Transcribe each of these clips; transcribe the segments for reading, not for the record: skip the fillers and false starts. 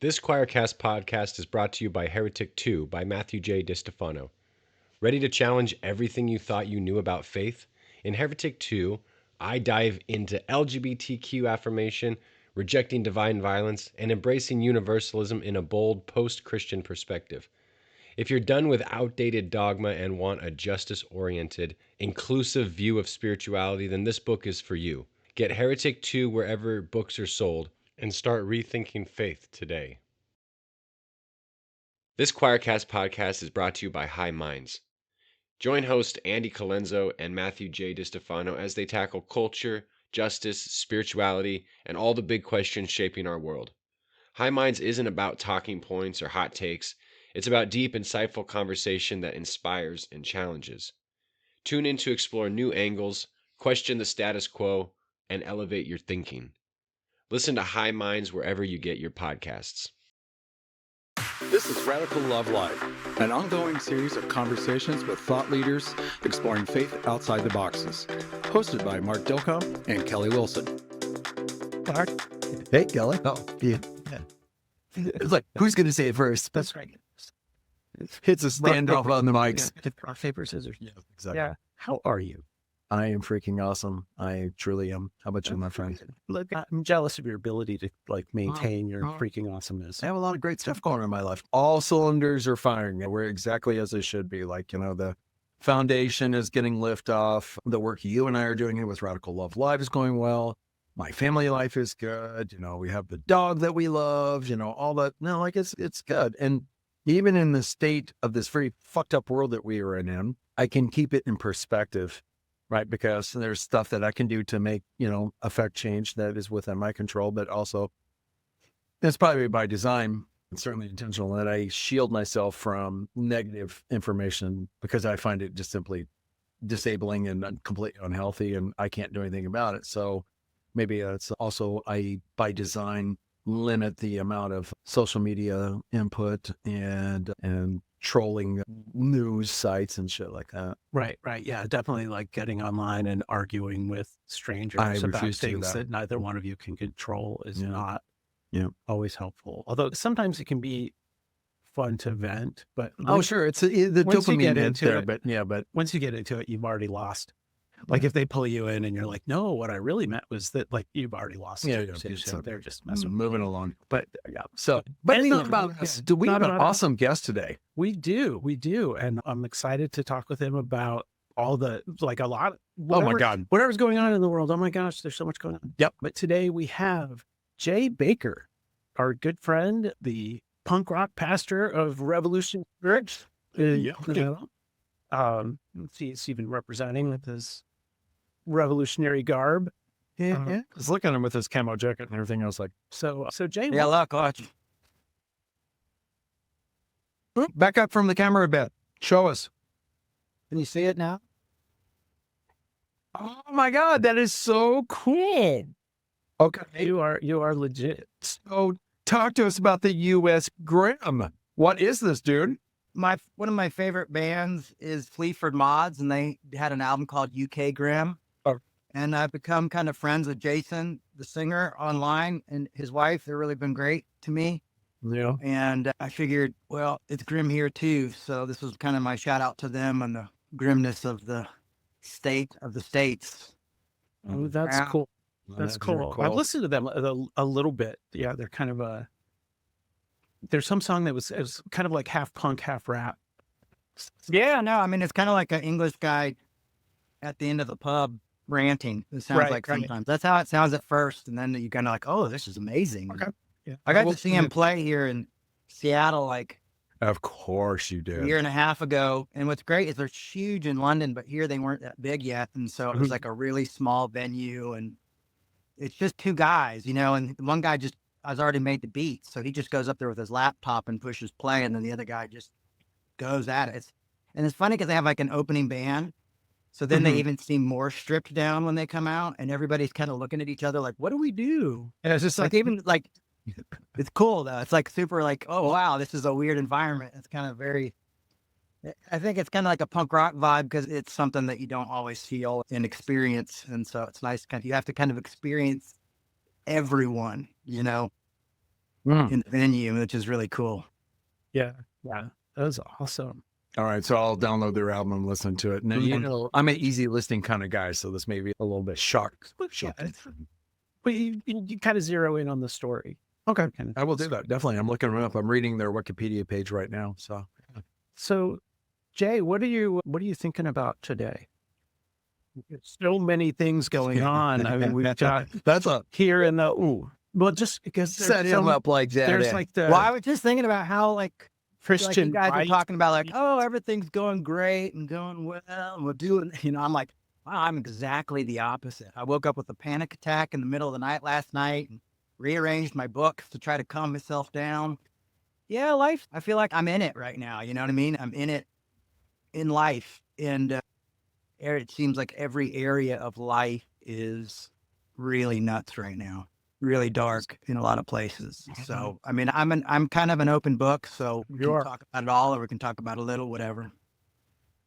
This Choircast podcast is brought to you by Heretic 2 by Matthew J. DiStefano. Ready to challenge everything you thought you knew about faith? In Heretic 2, I dive into LGBTQ affirmation, rejecting divine violence, and embracing universalism in a bold post-Christian perspective. If you're done with outdated dogma and want a justice-oriented, inclusive view of spirituality, then this book is for you. Get Heretic 2 wherever books are sold and start rethinking faith today. This Choircast podcast is brought to you by High Minds. Join host Andy Colenso and Matthew J. DiStefano as they tackle culture, justice, spirituality, and all the big questions shaping our world. High Minds isn't about talking points or hot takes. It's about deep, insightful conversation that inspires and challenges. Tune in to explore new angles, question the status quo, and elevate your thinking. Listen to High Minds wherever you get your podcasts. This is Radical Love Life, an ongoing series of conversations with thought leaders exploring faith outside the boxes. Hosted by Mark Dilcomb and Kelly Wilson. Mark. Hey, Kelly. Oh, yeah. It's like, who's going to say it first? That's right. It's a standoff on the mics. Rock, paper, scissors. Yeah, exactly. Yeah. How are you? I am freaking awesome. I truly am. How about you, my friend? Look, I'm jealous of your ability to maintain your freaking awesomeness. I have a lot of great stuff going on in my life. All cylinders are firing. We're exactly as they should be. The foundation is getting lift off. The work you and I are doing with Radical Love Live is going well. My family life is good. We have the dog that we love, all that. No, it's good. And even in the state of this very fucked up world that we are in, I can keep it in perspective. Right, because there's stuff that I can do to make, affect change that is within my control, but also it's probably by design, and certainly intentional, that I shield myself from negative information because I find it just simply disabling and completely unhealthy, and I can't do anything about it. So maybe it's also I, by design, limit the amount of social media input and trolling news sites and shit like that. Right. Yeah, definitely getting online and arguing with strangers about things that neither one of you can control is not always helpful. Although sometimes it can be fun to vent, but sure, it's the dopamine hit there, but once you get into it, you've already lost. If they pull you in and you're like, no, what I really meant was that you've already lost. Yeah, they're just messing moving along. But yeah. So, but it's not about us. Do we have an awesome guest today? We do. And I'm excited to talk with him about all the, a lot. Oh my God. Whatever's going on in the world. Oh my gosh, there's so much going on. Yep. But today we have Jay Bakker, our good friend, the punk rock pastor of Revolution Church. Let's see, it's even representing with his revolutionary garb. Yeah. I was looking at him with his camo jacket and everything. I was like, so Jay. Yeah, look, watch. Back up from the camera a bit. Show us. Can you see it now? Oh my God, that is so cool. Okay. You are legit. So talk to us about the U.S. Grim. What is this, dude? One of my favorite bands is Fleaford Mods, and they had an album called UK Grim. And I've become kind of friends with Jason, the singer, online, and his wife. They've really been great to me. Yeah. And I figured, well, it's grim here too. So this was kind of my shout out to them and the grimness of the state of the states. Oh, that's cool. That's cool. I've listened to them a little bit. Yeah, they're kind of there's some song that was kind of like half punk, half rap. Yeah, no, I mean, it's kind of like an English guy at the end of the pub ranting. It sounds like sometimes. That's how it sounds at first. And then you kind of like, oh, this is amazing. Okay. Yeah. I got to see him play here in Seattle of course you did. A year and a half ago. And what's great is they're huge in London, but here they weren't that big yet. And so it was like a really small venue. And it's just two guys, and one guy has already made the beat. So he just goes up there with his laptop and pushes play. And then the other guy just goes at it. And it's funny because they have an opening band. So then they even seem more stripped down when they come out, and everybody's kind of looking at each other like, what do we do? And it's just it's cool though. It's super oh wow, this is a weird environment. It's kind of I think it's kind of like a punk rock vibe because it's something that you don't always feel and experience. And so it's nice. You have to kind of experience everyone, in the venue, which is really cool. Yeah. Yeah. That was awesome. All right, so I'll download their album and listen to it. Now, you know, I'm an easy listening kind of guy, so this may be a little bit shocking. But you kind of zero in on the story. Okay, I will do that. Definitely. I'm looking them up. I'm reading their Wikipedia page right now. So, Jay, what are you thinking about today? So many things going on. I mean, we've got that's a here in the well, just because set him up like that. There's like the Well, I was just thinking about how like Christian you guys right? are talking about like, oh, everything's going great and going well, and we're doing, you know, I'm like, wow, I'm exactly the opposite. I woke up with a panic attack in the middle of the night last night and rearranged my books to try to calm myself down. Yeah, life, I feel like I'm in it right now. You know what I mean? I'm in it in life. And it seems like every area of life is really nuts right now, really dark in a lot of places. So, I mean, I'm kind of an open book, so we can talk about it all or we can talk about a little, whatever.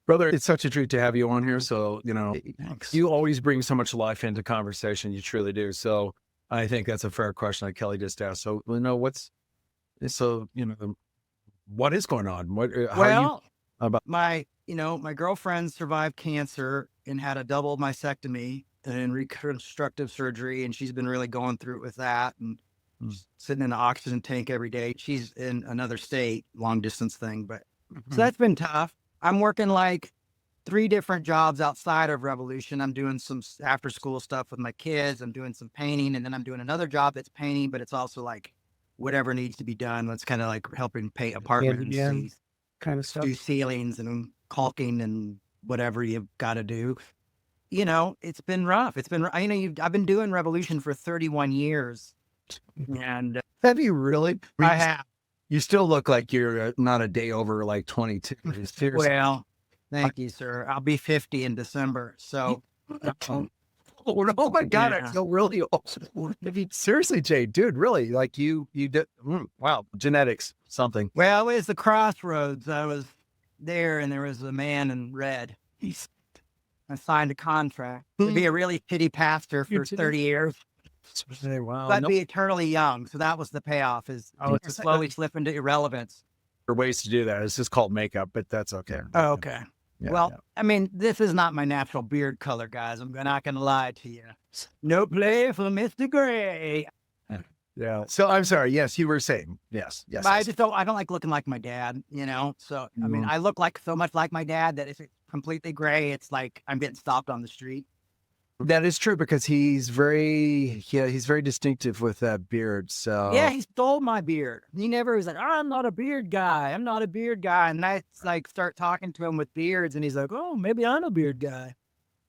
Brother, it's such a treat to have you on here. So, you know, Thanks. you always bring so much life into conversation. You truly do. So I think that's a fair question like Kelly just asked. So, you know, what is going on? My girlfriend survived cancer and had a double mastectomy and reconstructive surgery, and she's been really going through it with that and sitting in an oxygen tank every day. She's in another state, long distance thing, but so that's been tough. I'm working like 3 different jobs outside of Revolution. I'm doing some after school stuff with my kids. I'm doing some painting, and then I'm doing another job that's painting, but it's also like whatever needs to be done. It's kind of like helping paint apartments, kind of stuff. do ceilings and caulking and whatever you've got to do. You know, it's been rough. It's been, you know, I've been doing Revolution for 31 years. And have you really? I have. You still look like you're not a day over like 22. Well, thank you, sir. I'll be 50 in December. So, oh my God, I feel really old. Seriously, Jay, dude, really? Like you did, wow, genetics, something. Well, it was the crossroads. I was there and there was a man in red. I signed a contract to be a really shitty pastor for 30 years. Wow. But be eternally young. So that was the payoff, is to slowly slip into irrelevance. There are ways to do that. It's just called makeup, but that's okay. Oh, okay. I mean, this is not my natural beard color, guys. I'm not going to lie to you. No play for Mr. Gray. Yeah. So I'm sorry. Yes, you were saying. Yes. But I don't like looking like my dad, you know? So, I mean, I look like so much like my dad that if it's completely gray, it's like I'm getting stopped on the street. That is true because he's very distinctive with that beard. So yeah, he stole my beard. He never was like, oh, I'm not a beard guy. I'm not a beard guy. And I like start talking to him with beards, and he's like, oh, maybe I'm a beard guy.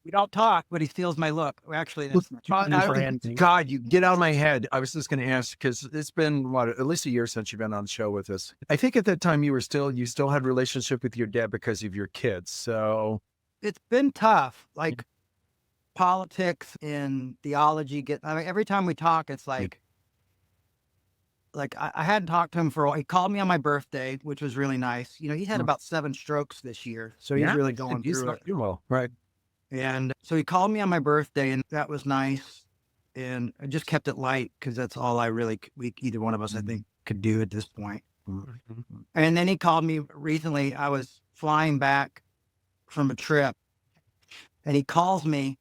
We don't talk, but he steals my look. Actually, that's God, you get out of my head. I was just going to ask because it's been at least a year since you've been on the show with us. I think at that time you still had relationship with your dad because of your kids. So it's been tough. Like politics and theology every time we talk, it's like I hadn't talked to him for a while. He called me on my birthday, which was really nice. You know, he had about 7 strokes this year. So he's really going through it. Well, right. And so he called me on my birthday, and that was nice. And I just kept it light because that's all either one of us, I think, could do at this point. And then he called me recently. I was flying back from a trip, and he calls me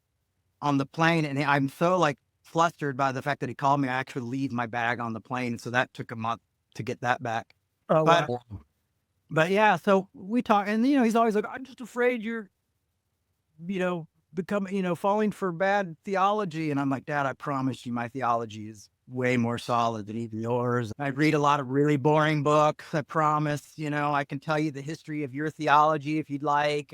on the plane, and I'm so like flustered by the fact that he called me. I actually leave my bag on the plane, so that took a month to get that back. Oh, but yeah, so we talk, and you know, he's always like, I'm just afraid you're, you know, falling for bad theology. And I'm like, Dad, I promise you my theology is way more solid than even yours. I read a lot of really boring books. I promise, you know, I can tell you the history of your theology if you'd like.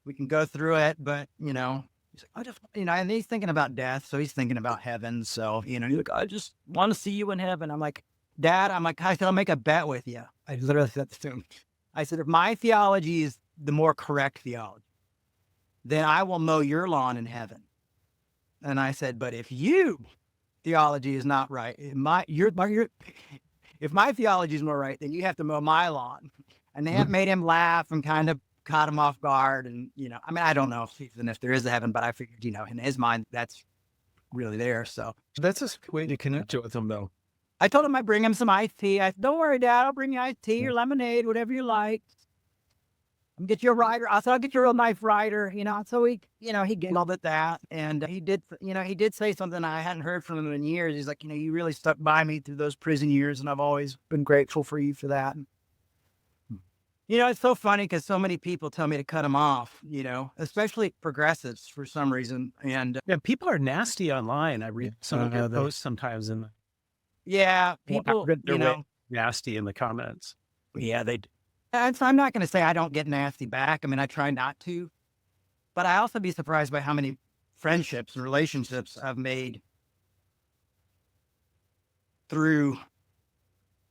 We can go through it, but you know, he's like, and he's thinking about death. So he's thinking about heaven. So, you know, he's like, I just want to see you in heaven. I'm like, Dad, I said, I'll make a bet with you. I literally said to him, I said, if my theology is the more correct theology, then I will mow your lawn in heaven. And I said, but if you theology is not right, if my theology is more right, then you have to mow my lawn. And that made him laugh and kind of caught him off guard. And, you know, I mean, I don't know if there is a heaven, but I figured, you know, in his mind, that's really there. So that's a way to connect with him, though. I told him I'd bring him some iced tea. I said, don't worry, Dad, I'll bring you iced tea or lemonade, whatever you like. I'll get you a rider. I said, I'll get you a real nice rider, So he, he giggled at that. And he did, he did say something I hadn't heard from him in years. He's like, you really stuck by me through those prison years, and I've always been grateful for you for that. It's so funny because so many people tell me to cut them off, especially progressives for some reason. And Yeah, people are nasty online. I read some of your posts sometimes in the people, nasty in the comments. Yeah, they do. And so I'm not going to say I don't get nasty back. I mean, I try not to, but I also be surprised by how many friendships and relationships I've made through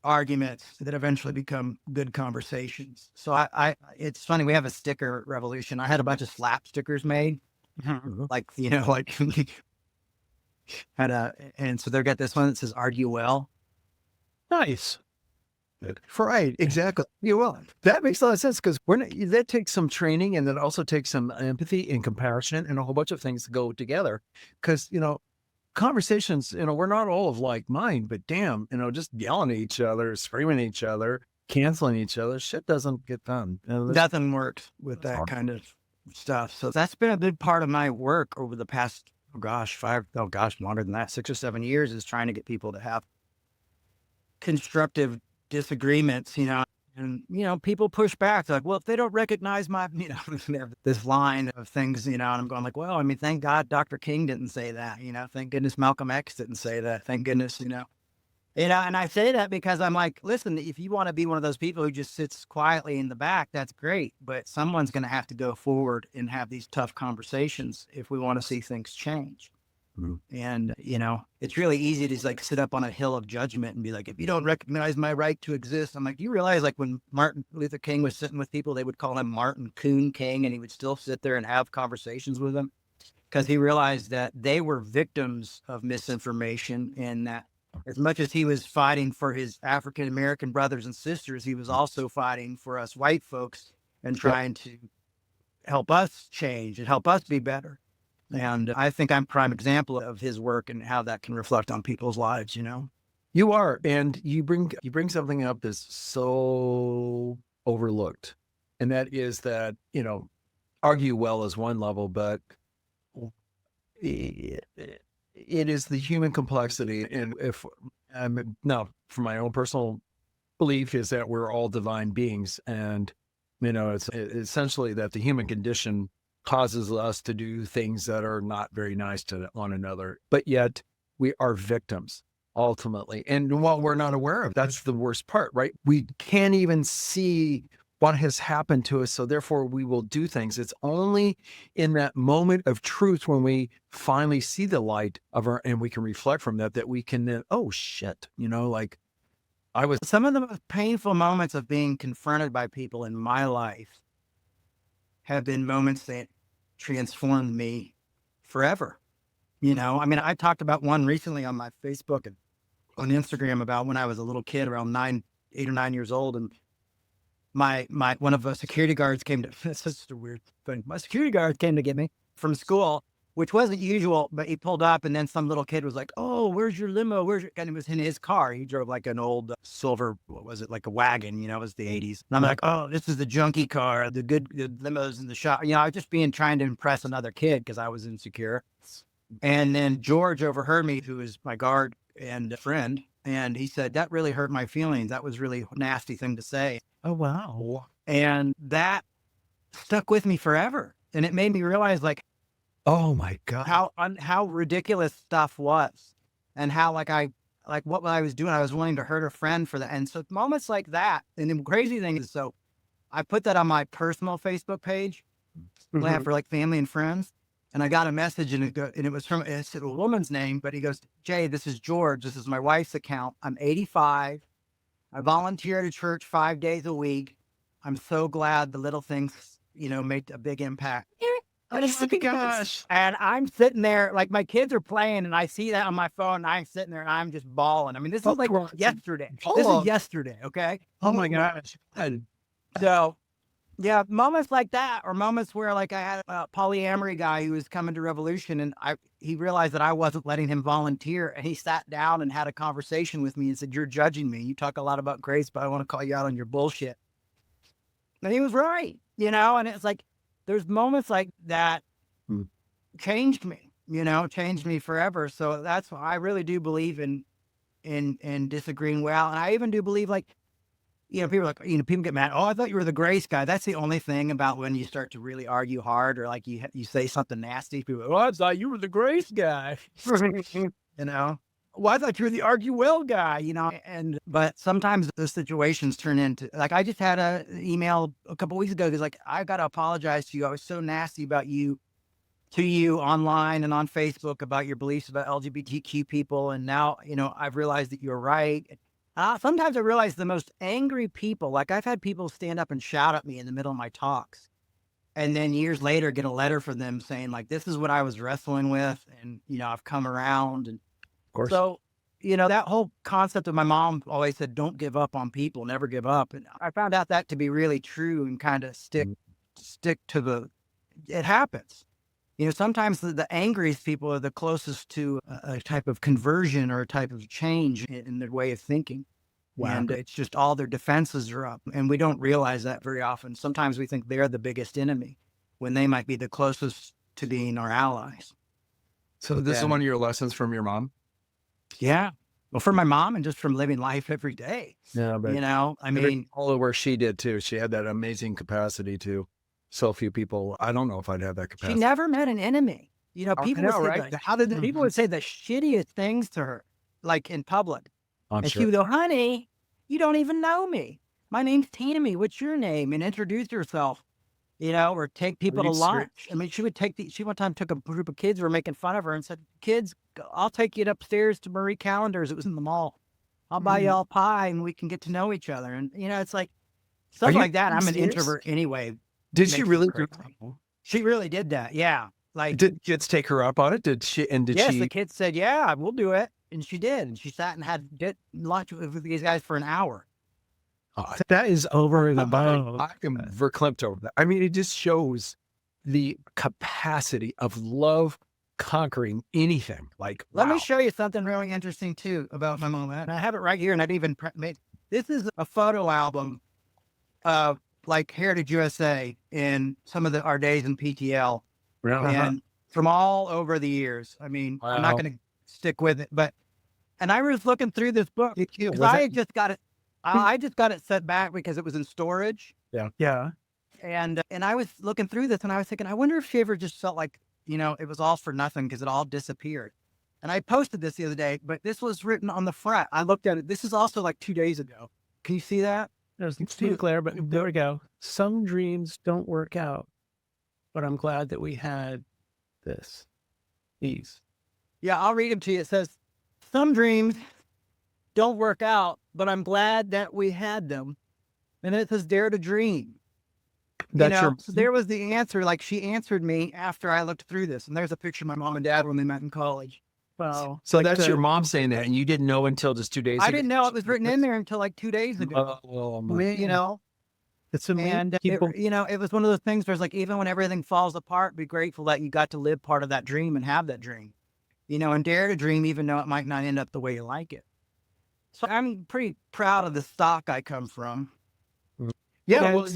arguments that eventually become good conversations. So it's funny. We have a sticker revolution. I had a bunch of slap stickers made, like and so they've got this one that says "Argue Well." Nice. Right, exactly. Yeah, well, that makes a lot of sense because that takes some training, and then also takes some empathy and compassion and a whole bunch of things to go together. Because conversations, we're not all of like mind, but damn, just yelling at each other, screaming at each other, canceling each other, shit doesn't get done. Nothing works with that kind of stuff. So that's been a big part of my work over the past, longer than that, 6 or 7 years, is trying to get people to have constructive disagreements, and, people push back. They're like, well, if they don't recognize my, this line of things, and I'm going like, well, I mean, thank God Dr. King didn't say that, thank goodness Malcolm X didn't say that. Thank goodness, and I say that because I'm like, listen, if you want to be one of those people who just sits quietly in the back, that's great. But someone's going to have to go forward and have these tough conversations if we want to see things change. And, it's really easy to just sit up on a hill of judgment and be like, if you don't recognize my right to exist, I'm like, you realize when Martin Luther King was sitting with people, they would call him Martin Coon King, and he would still sit there and have conversations with them because he realized that they were victims of misinformation, and that as much as he was fighting for his African-American brothers and sisters, he was also fighting for us white folks and trying to help us change and help us be better. And I think I'm a prime example of his work and how that can reflect on people's lives, You are, and you bring something up that's so overlooked, and that is that argue well is one level, but it is the human complexity. And if now, from my own personal belief, is that we're all divine beings, and it's essentially that the human condition causes us to do things that are not very nice to one another, but yet we are victims ultimately. And what we're not aware of, that's the worst part, right? We can't even see what has happened to us, so therefore we will do things. It's only in that moment of truth when we finally see the light of and we can reflect from that we can then, oh shit, some of the most painful moments of being confronted by people in my life have been moments that transformed me forever. I mean, I talked about one recently on my Facebook and on Instagram about when I was a little kid, around 8 or 9 years old, and my one of the security guards came to, this is just a weird thing. My security guard came to get me from school, which wasn't usual, but he pulled up, and then some little kid was like, oh, where's your limo? And it was in his car. He drove like an old silver, what was it, like a wagon, it was the 80s. And I'm like, oh, this is the junkie car, the limos in the shop. I was just trying to impress another kid because I was insecure. And then George overheard me, who is my guard and friend, and he said, that really hurt my feelings. That was really a nasty thing to say. Oh, wow. And that stuck with me forever. And it made me realize, oh my God, how ridiculous stuff was, and how what I was doing, I was willing to hurt a friend for that. And so moments like that, and the crazy thing is, so I put that on my personal Facebook page, for family and friends. And I got a message, and it said a woman's name, but he goes, Jay, this is George. This is my wife's account. I'm 85. I volunteer at a church 5 days a week. I'm so glad the little things, made a big impact. Oh my gosh. And I'm sitting there, my kids are playing, and I see that on my phone, and I'm sitting there and I'm just bawling. I mean, this is yesterday. This is yesterday. Okay. Oh my gosh. So Yeah, moments like that, or moments where like I had a polyamory guy who was coming to Revolution, and he realized that I wasn't letting him volunteer, and he sat down and had a conversation with me and said, "You're judging me. You talk a lot about grace, but I want to call you out on your bullshit." And he was right, and it's like there's moments like that Mm. changed me, changed me forever. So that's why I really do believe in disagreeing well. And I even do believe like, people are like, people get mad. Oh, I thought you were the grace guy. That's the only thing about when you start to really argue hard, or like you say something nasty. People are, oh, I thought you were the grace guy. Well, I thought you were the argue well guy, but sometimes the situations turn into like, I just had a email a couple weeks ago because like, I got to apologize to you. I was so nasty about you to you online and on Facebook about your beliefs about LGBTQ people. And now, I've realized that you're right. Sometimes I realize the most angry people, like I've had people stand up and shout at me in the middle of my talks. And then years later, get a letter from them saying like, this is what I was wrestling with. And, I've come around. And Of course. so, that whole concept of my mom always said, don't give up on people, never give up. And I found out that to be really true and kind of stick to it happens. Sometimes the angriest people are the closest to a type of conversion or a type of change in their way of thinking. Wow. And it's just all their defenses are up. And we don't realize that very often. Sometimes we think they're the biggest enemy when they might be the closest to being our allies. So this is one of your lessons from your mom? Yeah. Well, from my mom and just from living life every day. Yeah, but I mean, all the work she did too. She had that amazing capacity to so few people. I don't know if I'd have that capacity. She never met an enemy. People would say right? People would say the shittiest things to her, like in public. I'm and sure. she would go, honey, you don't even know me. My name's Tammy. What's your name? And introduce herself, or take people to lunch. I mean, she one time took a group of kids who were making fun of her and said, kids, I'll take you upstairs to Marie Callender's. It was in the mall. I'll buy you all pie and we can get to know each other. And, it's like stuff like that. I'm an introvert anyway. Did she really? She really did that. Yeah. Like, did kids take her up on it? Did she? Yes, the kids said, yeah, we'll do it. And she did. And she sat and had lunch with these guys for an hour. That is over and above. I am verklempt over that. I mean, it just shows the capacity of love conquering anything. Like, let me show you something really interesting too about my mom. And I have it right here. And I'd even made, this is a photo album of like Heritage USA in some of our days in PTL. And from all over the years. I mean, I'm not going to stick with it, and I was looking through this book because I just got it. I just got it set back because it was in storage. Yeah. Yeah. And I was looking through this and I was thinking, I wonder if she ever just felt like, it was all for nothing because it all disappeared. And I posted this the other day, but this was written on the front. I looked at it. This is also like 2 days ago. Can you see that? It's too clear, but there we go. Some dreams don't work out, but I'm glad that we had these. Yeah, I'll read them to you. It says, some dreams don't work out, but I'm glad that we had them. And then it says, dare to dream. So there was the answer. Like she answered me after I looked through this. And there's a picture of my mom and dad when they met in college. Wow. So like that's your mom saying that, and you didn't know until just 2 days ago? I didn't know it was written in there until like 2 days ago. It's amazing. And it was one of those things where it's like, even when everything falls apart, be grateful that you got to live part of that dream and have that dream, and dare to dream, even though it might not end up the way you like it. So I'm pretty proud of the stock I come from. Yeah. Well,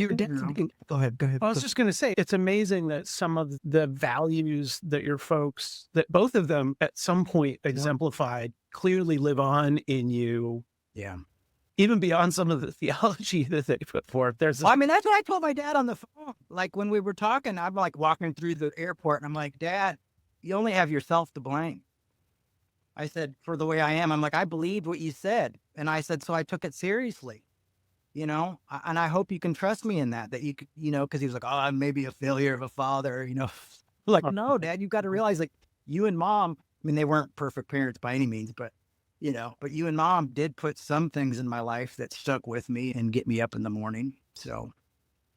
go ahead. I was just going to say, it's amazing that some of the values that your folks, that both of them at some point exemplified, clearly live on in you. Yeah. Even beyond some of the theology that they put forth. That's what I told my dad on the phone. Like when we were talking, I'm like walking through the airport and I'm like, Dad, you only have yourself to blame. I said, for the way I am, I'm like, I believed what you said. And I said, so I took it seriously, and I hope you can trust me in that you could, cause he was like, oh, I may be a failure of a father, like, no, Dad, you've got to realize like you and Mom, I mean, they weren't perfect parents by any means, but but you and Mom did put some things in my life that stuck with me and get me up in the morning. So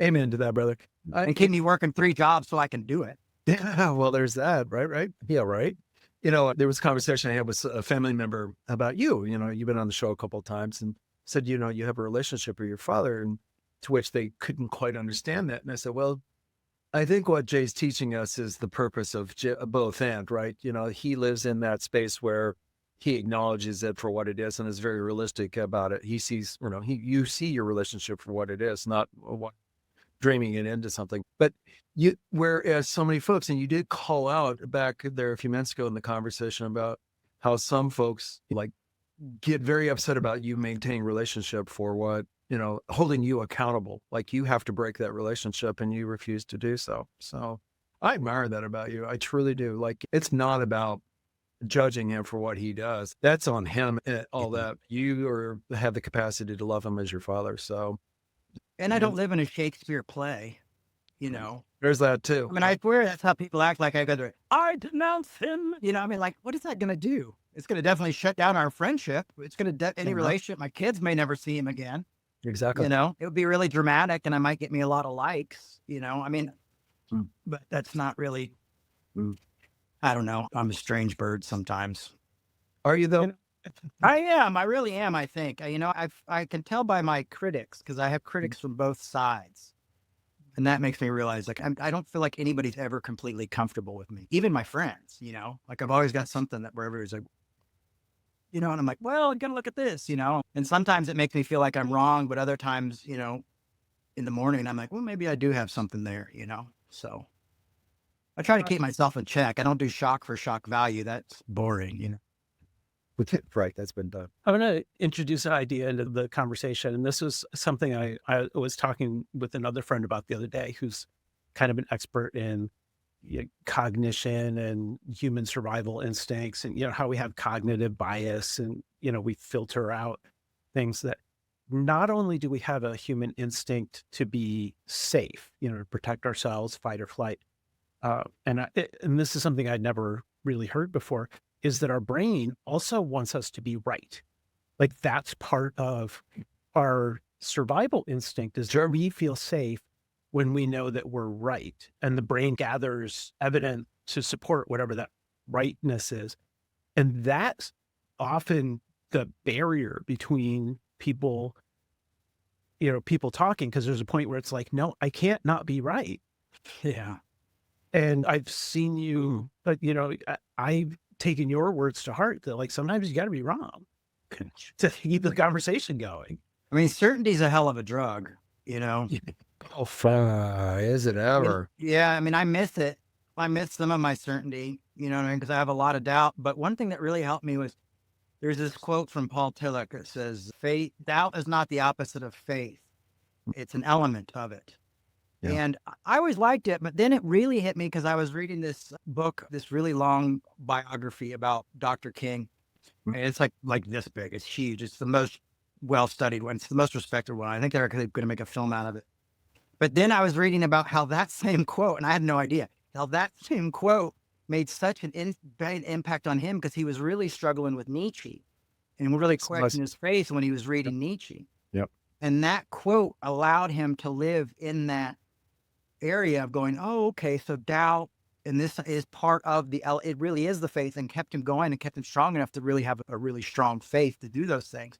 amen to that, brother. And keep me working 3 jobs so I can do it. Yeah, well, there's that, right? Yeah, right. There was a conversation I had with a family member about you. You've been on the show a couple of times and said, you have a relationship with your father. And to which they couldn't quite understand that. And I said, well, I think what Jay's teaching us is the purpose of both and, right? He lives in that space where he acknowledges it for what it is and is very realistic about it. He sees, you see your relationship for what it is, not what dreaming it into something. But whereas so many folks, and you did call out back there a few minutes ago in the conversation about how some folks get very upset about you maintaining relationship for what, holding you accountable. Like you have to break that relationship and you refuse to do so. So I admire that about you. I truly do. Like, it's not about judging him for what he does. That's on him and all that. You have the capacity to love him as your father. So. And I don't live in a Shakespeare play, There's that too. I mean, I swear that's how people act. Like I denounce him. I mean, like, what is that going to do? It's going to definitely shut down our friendship. It's going to any relationship. My kids may never see him again. Exactly. It would be really dramatic, and I might get me a lot of likes. I mean, but that's not really. I don't know. I'm a strange bird sometimes. Are you though? I am. I really am. I think. I can tell by my critics, because I have critics from both sides, and that makes me realize I don't feel like anybody's ever completely comfortable with me, even my friends. Like I've always got something that where everybody's like, and I'm like, well, I gotta look at this, and sometimes it makes me feel like I'm wrong, but other times, in the morning, I'm like, well, maybe I do have something there, so I try to keep myself in check. I don't do shock for shock value. That's boring, Right. That's been done. I want to introduce an idea into the conversation. And this was something I was talking with another friend about the other day, who's kind of an expert in cognition and human survival instincts, and, how we have cognitive bias and, we filter out things that not only do we have a human instinct to be safe, to protect ourselves, fight or flight. And this is something I'd never really heard before, is that our brain also wants us to be right. Like that's part of our survival instinct, is that we feel safe when we know that we're right. And the brain gathers evidence to support whatever that rightness is. And that's often the barrier between people, people talking, because there's a point where it's like, no, I can't not be right. Yeah. And I've seen you, but I've taken your words to heart that sometimes you got to be wrong to keep the conversation going. I mean, certainty's a hell of a drug, Oh, is it ever? I mean, I miss it. I miss some of my certainty, because I have a lot of doubt. But one thing that really helped me was there's this quote from Paul Tillich that says, doubt is not the opposite of faith. It's an element of it. Yeah. And I always liked it, but then it really hit me because I was reading this book, this really long biography about Dr. King. And it's like this big. It's huge. It's the most well-studied one. It's the most respected one. I think they're going to make a film out of it. But then I was reading about how that same quote, and I had no idea, how that same quote made such an bad impact on him, because he was really struggling with Nietzsche and really questioning his faith when he was reading Nietzsche. Yep. And that quote allowed him to live in that area of going, oh, okay, so doubt, and this is part of it really is the faith, and kept him going and kept him strong enough to really have a really strong faith to do those things.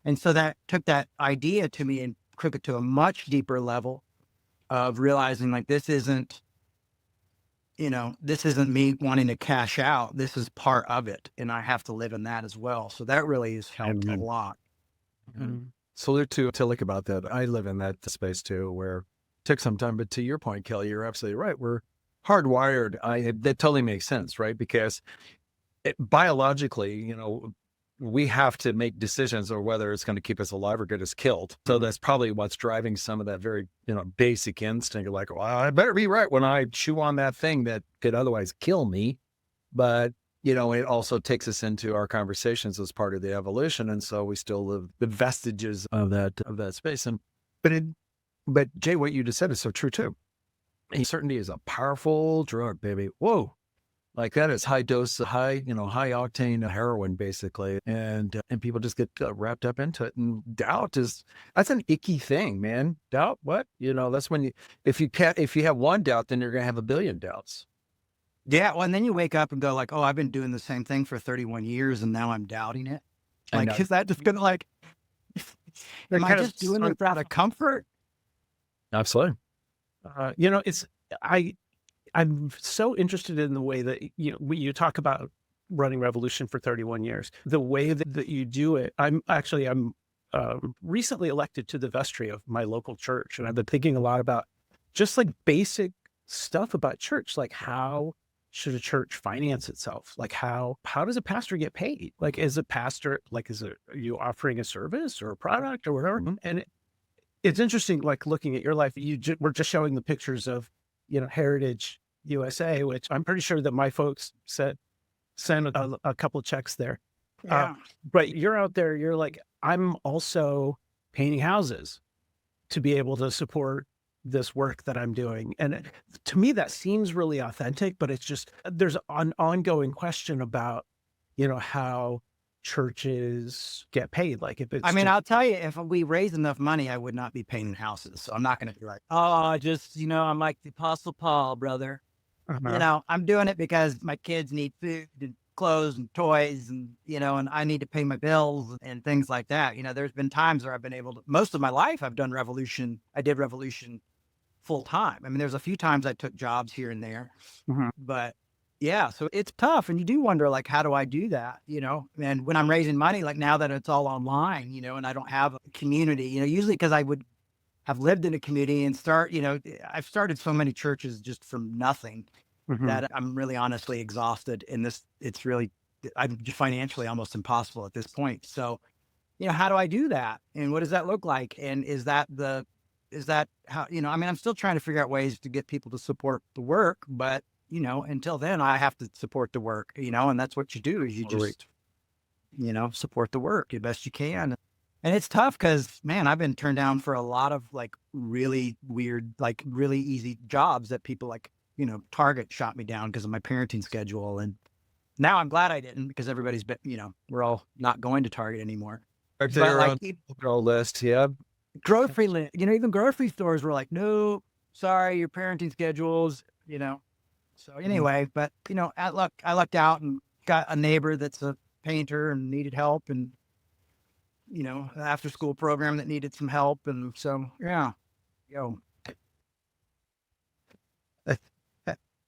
And so that took that idea to me and took it to a much deeper level of realizing this isn't me wanting to cash out. This is part of it, and I have to live in that as well. So that really has helped a lot. Mm-hmm. Salute to Tillich about that. I live in that space too, where it took some time, but to your point, Kelly, you're absolutely right. We're hardwired. That totally makes sense, right? Because biologically, we have to make decisions or whether it's going to keep us alive or get us killed. So that's probably what's driving some of that very, basic instinct of well, I better be right when I chew on that thing that could otherwise kill me. But, it also takes us into our conversations as part of the evolution. And so we still live the vestiges of that space. But Jay, what you just said is so true too. Certainty is a powerful drug, baby. Whoa. Like that is high dose, high octane heroin, basically. And people just get wrapped up into it. And doubt that's an icky thing, man. Doubt, what? That's when if you have one doubt, then you're going to have a billion doubts. Yeah. Well, and then you wake up and go oh, I've been doing the same thing for 31 years and now I'm doubting it. Is that just going to am I just doing it out of comfort? Absolutely. You know, I'm so interested in the way that, you know, when you talk about running Revolution for 31 years, the way that you do it. I'm recently elected to the vestry of my local church, and I've been thinking a lot about just like basic stuff about church, like how should a church finance itself? Like how does a pastor get paid? Like, is a pastor, like, are you offering a service or a product or whatever? And it's interesting, like looking at your life, we're just showing the pictures of, you know, Heritage USA, which I'm pretty sure that my folks sent a couple of checks there. Yeah. But you're out there, you're like, I'm also painting houses to be able to support this work that I'm doing. And to me, that seems really authentic, but it's just, there's an ongoing question about, you know, how churches get paid. Like if it's, I mean, I'll tell you, if we raise enough money, I would not be painting houses. So I'm not going to be like, oh, just, you know, I'm like the Apostle Paul, brother. You know, I'm doing it because my kids need food and clothes and toys and, you know, and I need to pay my bills and things like that. You know, there's been times where I've been able to, most of my life, I've done Revolution. I did Revolution full time. I mean, there's a few times I took jobs here and there, but yeah, so it's tough. And you do wonder, like, how do I do that? You know, and when I'm raising money, like now that it's all online, you know, and I don't have a community, you know, usually because I would have lived in a community and you know, I've started so many churches just from nothing that I'm really honestly exhausted in this. It's really, I'm just financially almost impossible at this point. So, you know, how do I do that? And what does that look like? And is that how, you know, I mean, I'm still trying to figure out ways to get people to support the work, but you know, until then I have to support the work, you know, and that's what you do is you just, you know, support the work the best you can. And it's tough because, man, I've been turned down for a lot of like really weird, like really easy jobs that people like, you know, Target shot me down because of my parenting schedule. And now I'm glad I didn't because everybody's been, you know, we're all not going to Target anymore. But like on list, yeah. Grocery, you know, even grocery stores were like, no, sorry, your parenting schedules, you know. So anyway, but you know, I lucked out and got a neighbor that's a painter and needed help, and you know, an after school program that needed some help, and so yeah, yo. That's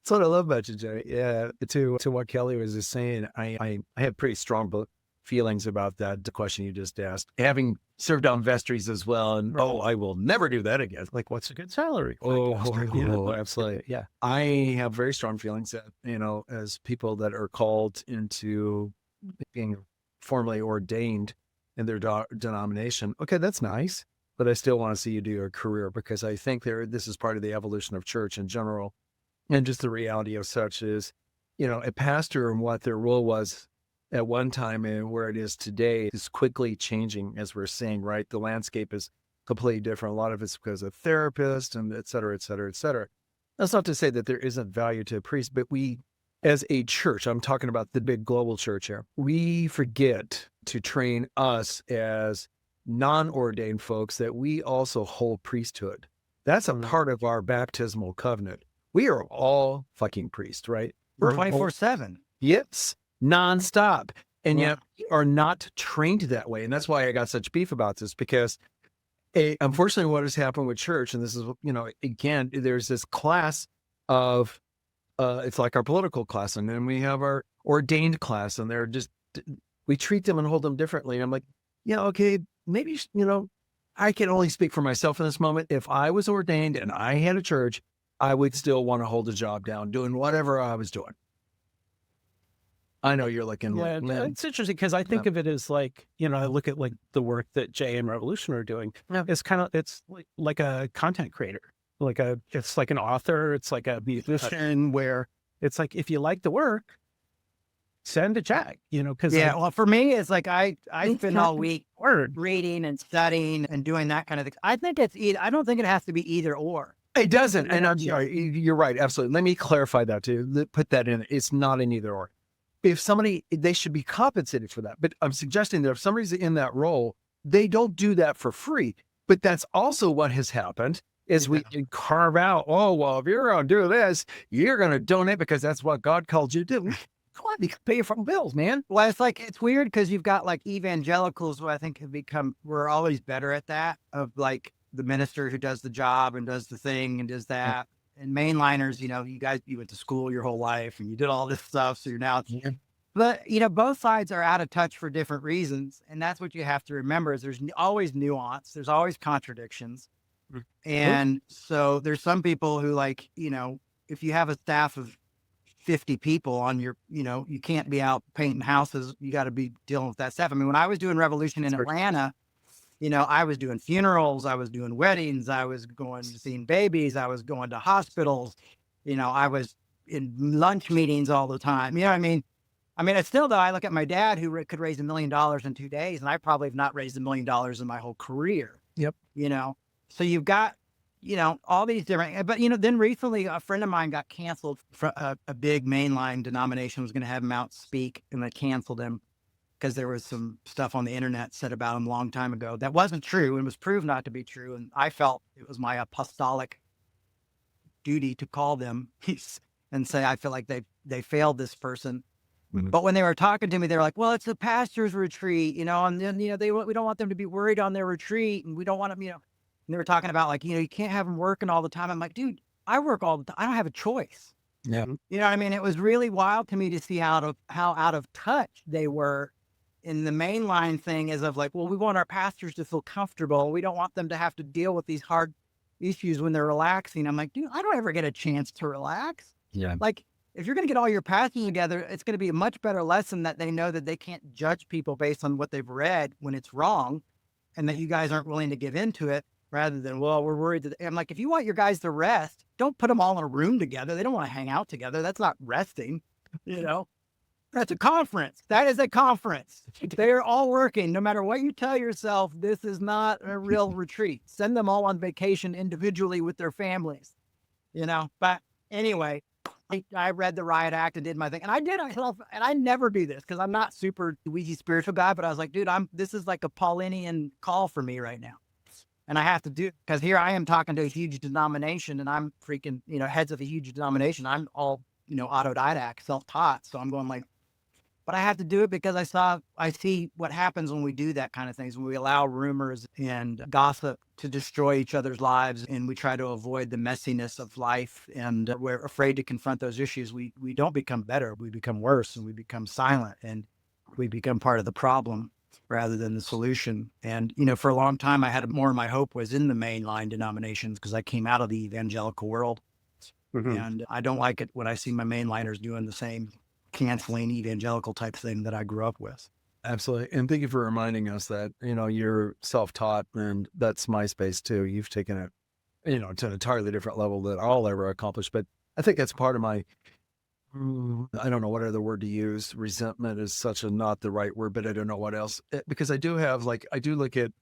what I love about you, Jay. Yeah, to what Kelly was just saying, I have pretty strong feelings about that the question you just asked. Having served on vestries as well, and I will never do that again. like, what's a good salary? Absolutely. Yeah. I have very strong feelings that, you know, as people that are called into being formally ordained in their denomination, okay, that's nice, but I still want to see you do your career because I think this is part of the evolution of church in general. And just the reality of such is, you know, a pastor and what their role was at one time and where it is today is quickly changing, as we're seeing, right? The landscape is completely different. A lot of it's because of therapists and et cetera, et cetera, et cetera. That's not to say that there isn't value to a priest, but we, as a church, I'm talking about the big global church here, we forget to train us as non-ordained folks that we also hold priesthood. That's a part of our baptismal covenant. We are all fucking priests, right? We're 24/7. Yes, nonstop. And yet we are not trained that way. And that's why I got such beef about this because unfortunately what has happened with church, and this is, you know, again, there's this class of, it's like our political class, and then we have our ordained class, and they're just, we treat them and hold them differently. And I'm like, yeah, okay, maybe, you know, I can only speak for myself in this moment. If I was ordained and I had a church, I would still want to hold a job down doing whatever I was doing. I know you're looking. Yeah, it's interesting because I think of it as like, you know, I look at like the work that Jay and Revolution are doing. It's kind of, it's like a content creator, it's like an author, it's like a musician where it's like, if you like the work, send a check, you know, because well, for me, it's like I spend all week reading and studying and doing that kind of thing. I think it's I don't think it has to be either or. It doesn't. And I'm sorry, you're right. Absolutely. Let me clarify that too. Put that in. It's not an either or. If somebody, they should be compensated for that. But I'm suggesting that if somebody's in that role, they don't do that for free. But that's also what has happened is we can carve out, oh, well, if you're going to do this, you're going to donate because that's what God called you to do. Come on, you can pay your fucking bills, man. Well, it's like, it's weird because you've got like evangelicals who I think have become, we're always better at that, of like the minister who does the job and does the thing and does that. And mainliners, you know, you went to school your whole life and you did all this stuff. So you're now, but you know, both sides are out of touch for different reasons. And that's what you have to remember is there's always nuance. There's always contradictions. And so there's some people who like, you know, if you have a staff of 50 people on your, you know, you can't be out painting houses. You got to be dealing with that stuff. I mean, when I was doing Revolution in Atlanta, you know, I was doing funerals, I was doing weddings, I was going to seeing babies, I was going to hospitals, you know, I was in lunch meetings all the time. You know what I mean? I mean, it's still though, I look at my dad who could raise $1 million in 2 days, and I probably have not raised $1 million in my whole career. Yep. You know, so you've got, you know, all these different, but you know, then recently a friend of mine got canceled from a big mainline denomination was going to have him out speak, and they canceled him because there was some stuff on the internet said about him a long time ago that wasn't true and was proved not to be true. And I felt it was my apostolic duty to call them and say, I feel like they failed this person. But when they were talking to me, they were like, well, it's a pastor's retreat, you know, and then, you know, we don't want them to be worried on their retreat, and we don't want them, you know, and they were talking about like, you know, you can't have them working all the time. I'm like, dude, I work all the time. I don't have a choice. Yeah. You know what I mean? It was really wild to me to see how out of touch they were in the mainline thing is of like, well, we want our pastors to feel comfortable. We don't want them to have to deal with these hard issues when they're relaxing. I'm like, dude, I don't ever get a chance to relax. Yeah. Like, if you're going to get all your pastors together, it's going to be a much better lesson that they know that they can't judge people based on what they've read when it's wrong, and that you guys aren't willing to give into it rather than, well, we're worried that I'm like, if you want your guys to rest, don't put them all in a room together. They don't want to hang out together. That's not resting, you know. That's a conference. That is a conference. They're all working. No matter what you tell yourself, this is not a real retreat. Send them all on vacation individually with their families, you know. But anyway, I read the Riot Act and did my thing. And I never do this because I'm not super Ouija spiritual guy, but I was like, dude, this is like a Paulinian call for me right now. And I have to do it because here I am talking to a huge denomination, and I'm freaking, you know, heads of a huge denomination. I'm all, you know, autodidact, self-taught. So I'm going like, but I have to do it because I see what happens when we do that kind of things, when we allow rumors and gossip to destroy each other's lives, and we try to avoid the messiness of life, and we're afraid to confront those issues. We don't become better. We become worse, and we become silent, and we become part of the problem rather than the solution. And, you know, for a long time, I had more of my hope was in the mainline denominations because I came out of the evangelical world. And I don't like it when I see my mainliners doing the same canceling evangelical type thing that I grew up with. Absolutely. And thank you for reminding us that, you know, you're self-taught, and that's my space too. You've taken it, you know, to an entirely different level that I'll ever accomplish. But I think that's part of my, I don't know what other word to use. Resentment is such a not the right word, but I don't know what else. Because I do look at,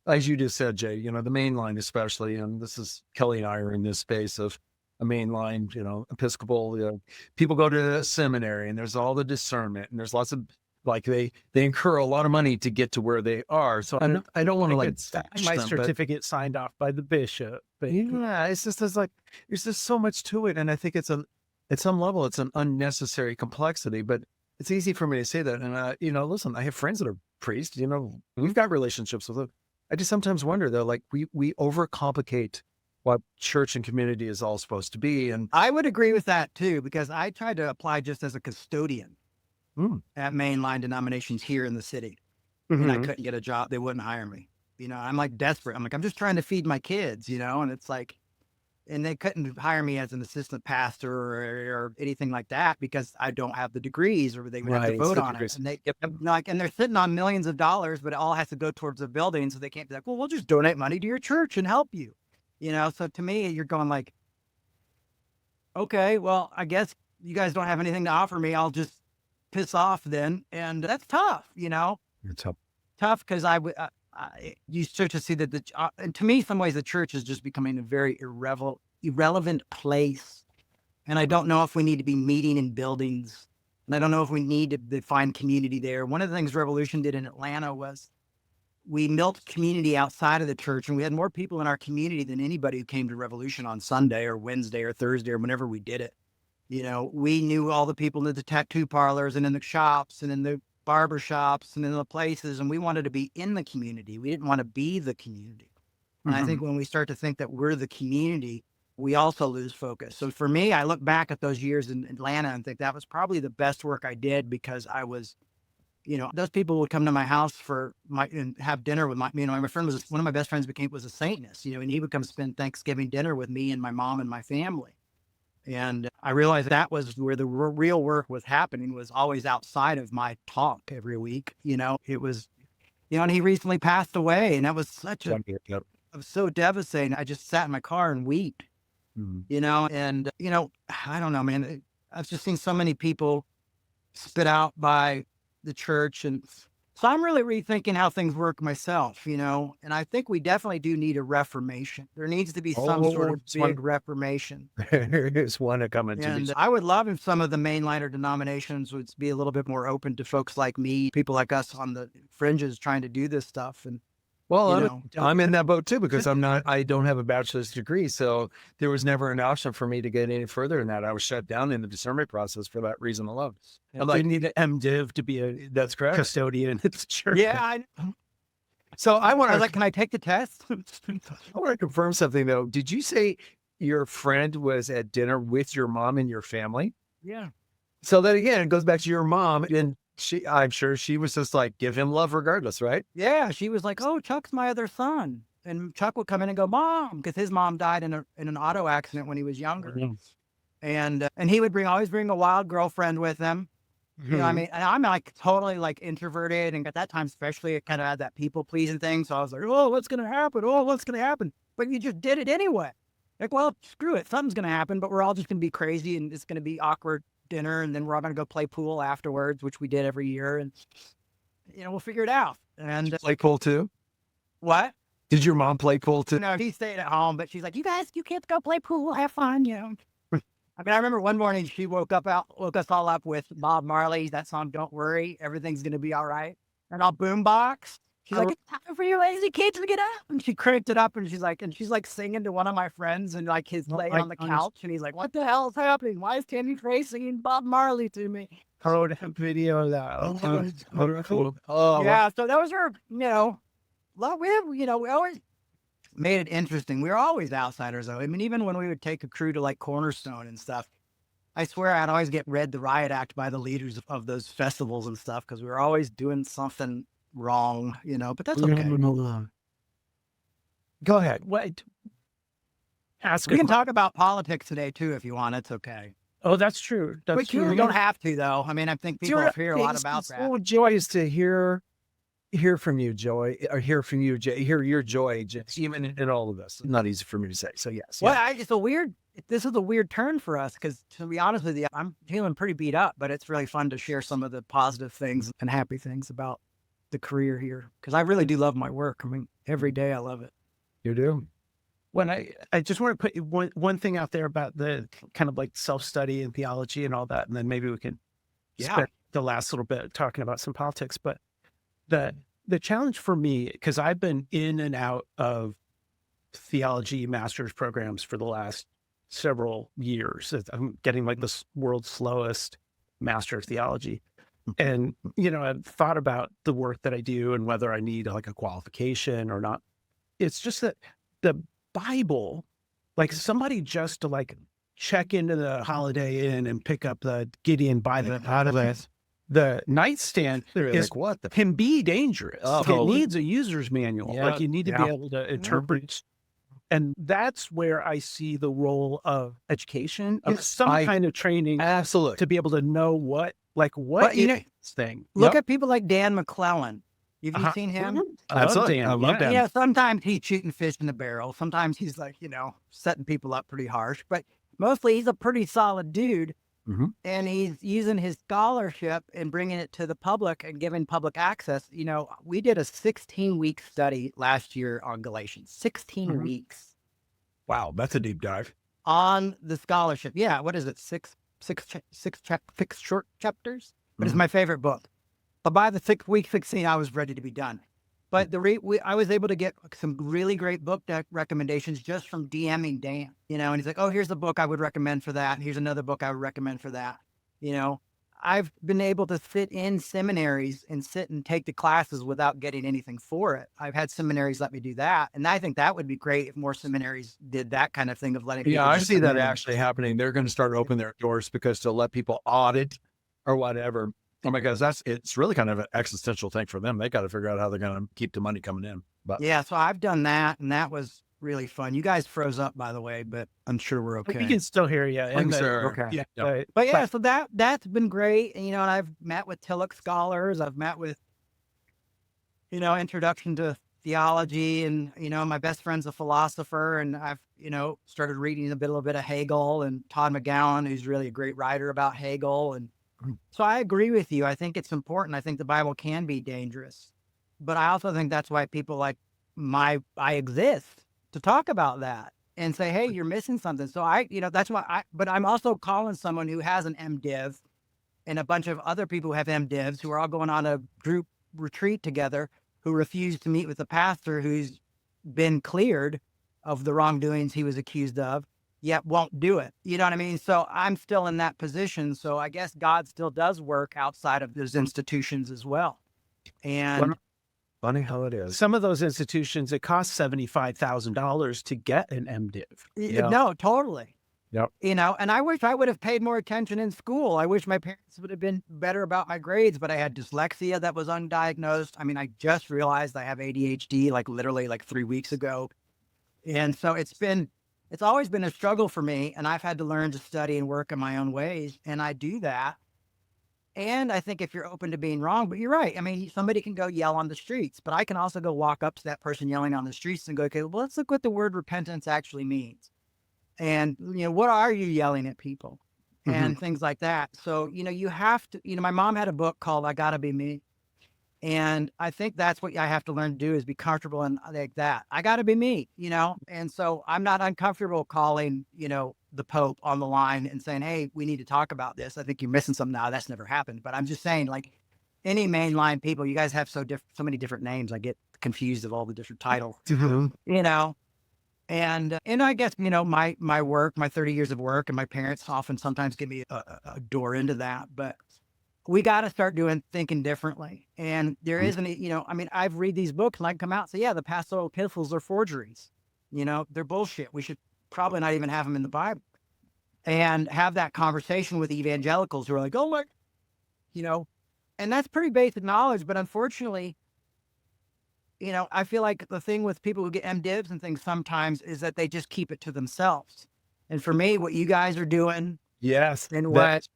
as you just said, Jay, you know, the main line especially, and this is Kelly and I are in this space of a mainline, you know, Episcopal, you know, people go to the seminary, and there's all the discernment, and there's lots of, like, they incur a lot of money to get to where they are. So I don't want to like my certificate signed off by the bishop. But yeah, it's like, there's just so much to it. And I think at some level, it's an unnecessary complexity, but it's easy for me to say that. And, you know, listen, I have friends that are priests, you know, we've got relationships with them. I just sometimes wonder though, like we overcomplicate what church and community is all supposed to be. And I would agree with that too, because I tried to apply just as a custodian at mainline denominations here in the city. And I couldn't get a job. They wouldn't hire me. You know, I'm like desperate. I'm like, I'm just trying to feed my kids, you know, and it's like, and they couldn't hire me as an assistant pastor or anything like that because I don't have the degrees, or they would have to vote on it. And they like, and they're sitting on millions of dollars, but it all has to go towards the building. So they can't be like, well, we'll just donate money to your church and help you. You know, so to me, you're going like, okay, well, I guess you guys don't have anything to offer me. I'll just piss off then. And that's tough, you know. It's tough because you start to see that and to me, some ways the church is just becoming a very irrelevant place. And I don't know if we need to be meeting in buildings, and I don't know if we need to find community there. One of the things Revolution did in Atlanta was we milked community outside of the church, and we had more people in our community than anybody who came to Revolution on Sunday or Wednesday or Thursday or whenever we did it. You know, we knew all the people in the tattoo parlors and in the shops and in the barber shops and in the places, and we wanted to be in the community. We didn't want to be the community. And I think when we start to think that we're the community, we also lose focus. So for me, I look back at those years in Atlanta and think that was probably the best work I did, because I was, those people would come to my house and have dinner with my friend one of my best friends was a Satanist, and he would come spend Thanksgiving dinner with me and my mom and my family. And I realized that was where the real work was happening, was always outside of my talk every week. It was, and he recently passed away, and that was it was so devastating. I just sat in my car and wept, and, I don't know, man, I've just seen so many people spit out by the church. And so I'm really rethinking how things work myself, and I think we definitely do need a reformation. There needs to be some sort of big reformation. There's one coming to me. And I would love if some of the mainliner denominations would be a little bit more open to folks like me, people like us on the fringes trying to do this stuff. And well, I'm in that boat too, because I don't have a bachelor's degree. So there was never an option for me to get any further than that. I was shut down in the discernment process for that reason alone. And you need an MDiv to be that's correct custodian at the church. Yeah. So I was like, can I take the test? I want to confirm something though. Did you say your friend was at dinner with your mom and your family? Yeah. So then again, it goes back to your mom, and I'm sure she was just like, give him love regardless, right? Yeah. She was like, oh, Chuck's my other son. And Chuck would come in and go, Mom, because his mom died in an auto accident when he was younger. And he would always bring a wild girlfriend with him. You know what I mean? And I'm like totally like introverted. And at that time, especially, it kind of had that people pleasing thing. So I was like, oh, what's going to happen? Oh, what's going to happen? But you just did it anyway. Like, well, screw it. Something's going to happen, but we're all just going to be crazy, and it's going to be awkward dinner. And then we're all going to go play pool afterwards, which we did every year. And, we'll figure it out. And did you play pool too? What? Did your mom play pool too? No, she stayed at home, but she's like, you kids go play pool, have fun, I mean, I remember one morning she woke us all up with Bob Marley, that song, Don't Worry, Everything's Gonna Be All Right. And I'll boombox. She's like, it's time for you lazy kids to get up. And she cranked it up, and she's like singing to one of my friends, and like his laying on the couch, and he's like, what the hell is happening? Why is Tammy Faye singing Bob Marley to me? Oh, that video of that. Yeah, so that was her, we always made it interesting. We were always outsiders, though. I mean, even when we would take a crew to like Cornerstone and stuff, I swear I'd always get read the riot act by the leaders of those festivals and stuff, because we were always doing something wrong, but that's okay. Go ahead. What? We can talk about politics today too, if you want. It's okay. Oh, that's true. That's true. We don't have to, though. I mean, I think people hear a lot about that. So joyous to hear from you, Joy, or hear from you, Jay, hear your joy, even in all of this. Not easy for me to say. So yes. Well, this is a weird turn for us, because to be honest with you, I'm feeling pretty beat up, but it's really fun to share some of the positive things and happy things about the career here, because I really do love my work. I mean, every day I love it. You do. When I just want to put one thing out there about the kind of like self-study and theology and all that, and then maybe we can spend the last little bit talking about some politics. But the challenge for me, because I've been in and out of theology master's programs for the last several years. I'm getting like the world's slowest master of theology. And, I've thought about the work that I do and whether I need like a qualification or not. It's just that the Bible, like somebody just to like check into the Holiday Inn and pick up the Gideon Bible out of the nightstand can be dangerous. It needs a user's manual. Yeah, like you need to be able to interpret. And that's where I see the role of education, of some kind of training. Absolutely. To be able to know what is this thing. Look at people like Dan McClellan. Have you seen him? I love Dan. Yeah, sometimes he's shooting fish in the barrel. Sometimes he's like, setting people up pretty harsh. But mostly he's a pretty solid dude. Mm-hmm. And he's using his scholarship and bringing it to the public and giving public access. We did a 16-week study last year on Galatians. 16 weeks. Wow, that's a deep dive. On the scholarship. Yeah, what is it? Six short chapters? But it's my favorite book. But by the 6th week 16, I was ready to be done. But I was able to get some really great book recommendations just from DMing Dan, and he's like, oh, here's the book I would recommend for that. And here's another book I would recommend for that. I've been able to sit in seminaries and sit and take the classes without getting anything for it. I've had seminaries let me do that. And I think that would be great if more seminaries did that kind of thing of letting Yeah, people I just see come that in. actually happening. They're going to start opening their doors because to let people audit or whatever. Oh my gosh, it's really kind of an existential thing for them. They got to figure out how they're going to keep the money coming in. But Yeah, so I've done that, and that was really fun. You guys froze up, by the way, but I'm sure we're We okay. can still hear you. And Okay. yeah, Yeah. But yeah, so that's been great. And, and I've met with Tillich scholars. I've met with, introduction to theology, and, my best friend's a philosopher, and I've, started reading a little bit of Hegel and Todd McGowan, who's really a great writer about Hegel. And so I agree with you. I think it's important. I think the Bible can be dangerous, but I also think that's why people like I exist to talk about that and say, hey, you're missing something. So that's why but I'm also calling someone who has an MDiv and a bunch of other people who have MDivs who are all going on a group retreat together, who refuse to meet with the pastor who's been cleared of the wrongdoings he was accused of, yet won't do it. You know what I mean? So I'm still in that position. So I guess God still does work outside of those institutions as well. And funny how it is. some of those institutions, it costs $75,000 to get an MDiv. Yeah. no, totally. Yep. And I wish I would have paid more attention in school. I wish my parents would have been better about my grades, but I had dyslexia that was undiagnosed. I mean, I just realized I have ADHD like literally like 3 weeks ago. And so it's always been a struggle for me, and I've had to learn to study and work in my own ways, and I do that. And I think if you're open to being wrong, but you're right. I mean, somebody can go yell on the streets, but I can also go walk up to that person yelling on the streets and go, okay, well, let's look what the word repentance actually means. And, what are you yelling at people and things like that? So, you have to, my mom had a book called I Gotta Be Me. And I think that's what I have to learn to do is be comfortable in like that. I got to be me, and so I'm not uncomfortable calling, the Pope on the line and saying, hey, we need to talk about this. I think you're missing something now. That's never happened. But I'm just saying, like any mainline people, you guys have so many different names. I get confused of all the different titles, And I guess, my work, my 30 years of work, and my parents often sometimes give me a door into that. But we got to start thinking differently. And there isn't, I mean, I've read these books and I can come out and say, yeah, the pastoral epistles are forgeries. They're bullshit. We should probably not even have them in the Bible, and have that conversation with evangelicals who are like, oh, my, and that's pretty basic knowledge. But unfortunately, I feel like the thing with people who get MDivs and things sometimes is that they just keep it to themselves. And for me, what you guys are doing, Yes. and That's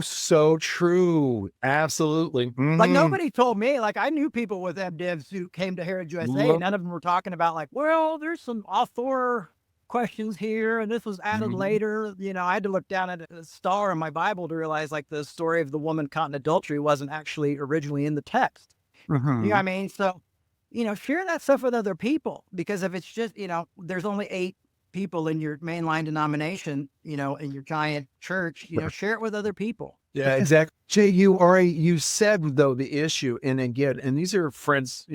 so true. Absolutely. like nobody told me, like I knew people with MDivs who came to Heritage USA, and none of them were talking about like, well, there's some author questions here, and this was added later. I had to look down at a star in my Bible to realize like the story of the woman caught in adultery wasn't actually originally in the text. You know what I mean? So, share that stuff with other people, because if it's just, there's only 8 people in your mainline denomination, in your giant church, share it with other people. Yeah, exactly. Jay, you said though the issue, and again, and these are friends,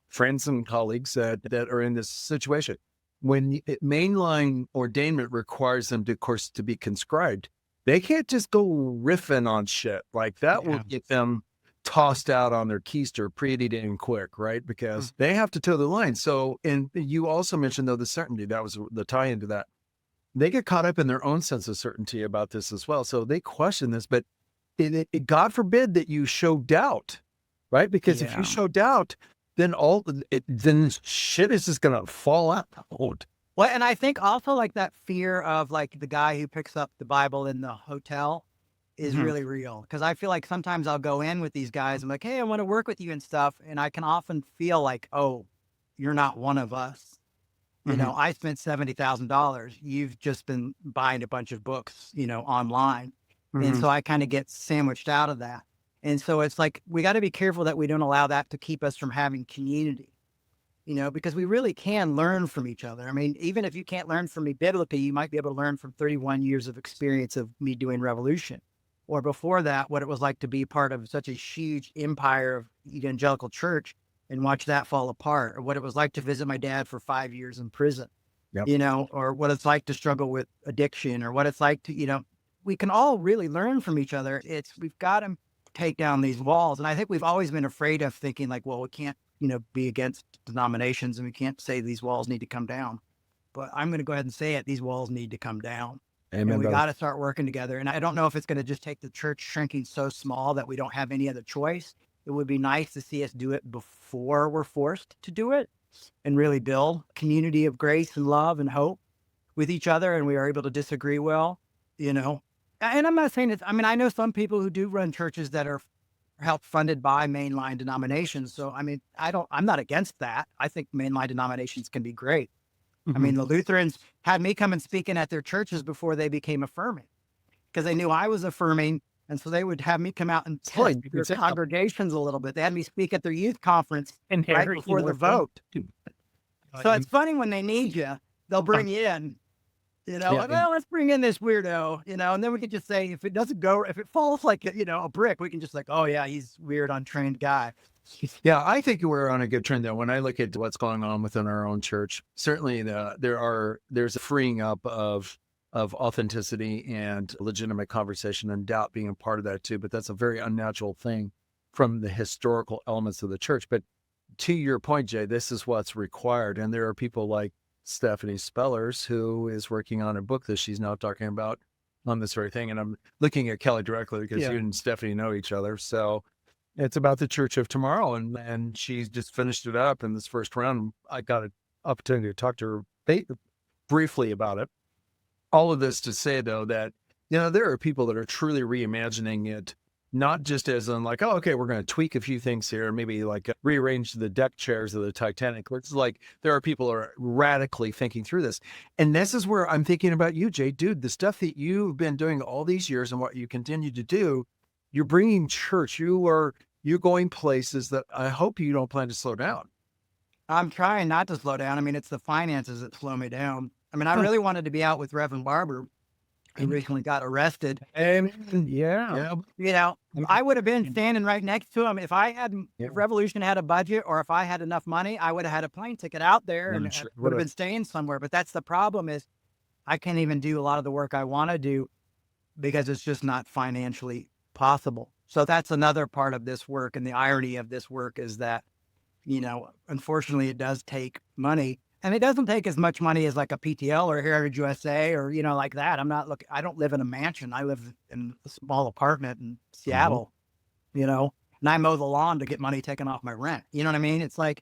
friends and colleagues that are in this situation. When mainline ordainment requires them to, of course, to be conscribed, they can't just go riffing on shit like that. Will get them tossed out on their keister pretty damn quick, right? Because they have to toe the line. So, and you also mentioned though the certainty, that was the tie into that. They get caught up in their own sense of certainty about this as well. So they question this, but God forbid that you show doubt, right? Because if you show doubt, then then shit is just going to fall out. Well, and I think also like that fear of like the guy who picks up the Bible in the hotel is really real. Because I feel like sometimes I'll go in with these guys. I'm like, hey, I want to work with you and stuff. And I can often feel like, oh, you're not one of us. I spent $70,000. You've just been buying a bunch of books, online. And so I kind of get sandwiched out of that. And so it's like, we got to be careful that we don't allow that to keep us from having community, because we really can learn from each other. I mean, even if you can't learn from me biblically, you might be able to learn from 31 years of experience of me doing Revolution. Or before that, what it was like to be part of such a huge empire of evangelical church and watch that fall apart, or what it was like to visit my dad for 5 years in prison, or what it's like to struggle with addiction, or what it's like to, we can all really learn from each other. We've got to take down these walls. And I think we've always been afraid of thinking like, well, we can't, be against denominations and we can't say these walls need to come down. But I'm going to go ahead and say it. These walls need to come down. Amen, and we brother. got to start working together. And I don't know if it's going to just take the church shrinking so small that we don't have any other choice. It would be nice to see us do it before we're forced to do it and really build community of grace and love and hope with each other. And we are able to disagree well, And I'm not saying it's, I know some people who do run churches that are help funded by mainline denominations. So, I'm not against that. I think mainline denominations can be great. The Lutherans had me come and speaking at their churches before they became affirming because they knew I was affirming. And so they would have me come out and test their congregations a little bit. They had me speak at their youth conference right before the vote. So it's funny when they need you, they'll bring you in, well, let's bring in this weirdo, and then we can just say, if it doesn't go, if it falls like, a brick, we can just like, oh yeah, he's weird, untrained guy. Yeah, I think we're on a good trend though. When I look at what's going on within our own church, certainly there's a freeing up of authenticity and legitimate conversation, and doubt being a part of that too. But that's a very unnatural thing from the historical elements of the church. But to your point, Jay, this is what's required. And there are people like Stephanie Spellers, who is working on a book that she's now talking about on this very thing. And I'm looking at Kelly directly because you and Stephanie know each other. So it's about the church of tomorrow. And she's just finished it up in this first round. I got an opportunity to talk to her briefly about it. All of this to say, though, that, there are people that are truly reimagining it, not just as in like, oh, okay, we're going to tweak a few things here, maybe like rearrange the deck chairs of the Titanic. It's like there are people who are radically thinking through this. And this is where I'm thinking about you, Jay. Dude, the stuff that you've been doing all these years and what you continue to do, you're bringing church. You're going places that I hope you don't plan to slow down. I'm trying not to slow down. It's the finances that slow me down. I really wanted to be out with Reverend Barber, who recently got arrested. And I would have been standing right next to him if if Revolution had a budget, or if I had enough money, I would have had a plane ticket out there and would have been staying somewhere. But that's the problem, is I can't even do a lot of the work I want to do because it's just not financially possible. So that's another part of this work. And the irony of this work is that, unfortunately, it does take money. And it doesn't take as much money as like a PTL or Heritage USA or, like that. I don't live in a mansion. I live in a small apartment in Seattle, and I mow the lawn to get money taken off my rent. You know what I mean? It's like,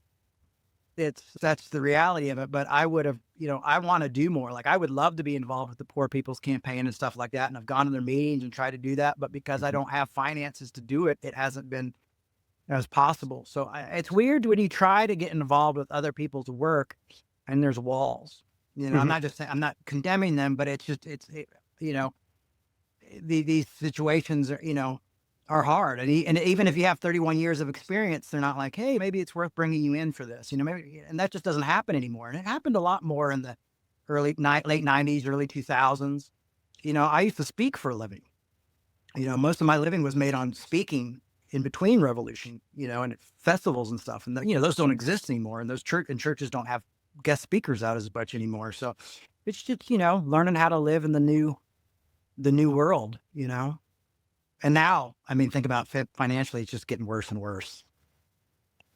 that's the reality of it. But I would have, I want to do more. Like, I would love to be involved with the Poor People's Campaign and stuff like that. And I've gone to their meetings and tried to do that. But because I don't have finances to do it, it hasn't been as possible. So it's weird when you try to get involved with other people's work and there's walls, I'm not just saying, I'm not condemning them, but it's just, these situations are hard. And even if you have 31 years of experience, they're not like, hey, maybe it's worth bringing you in for this, maybe, and that just doesn't happen anymore. And it happened a lot more in the late 90s, early 2000s. I used to speak for a living. Most of my living was made on speaking in between Revolution, and at festivals and stuff. And those don't exist anymore. And churches don't have guest speakers out as much anymore. So it's just, learning how to live in the new world, And now, think about financially, it's just getting worse and worse.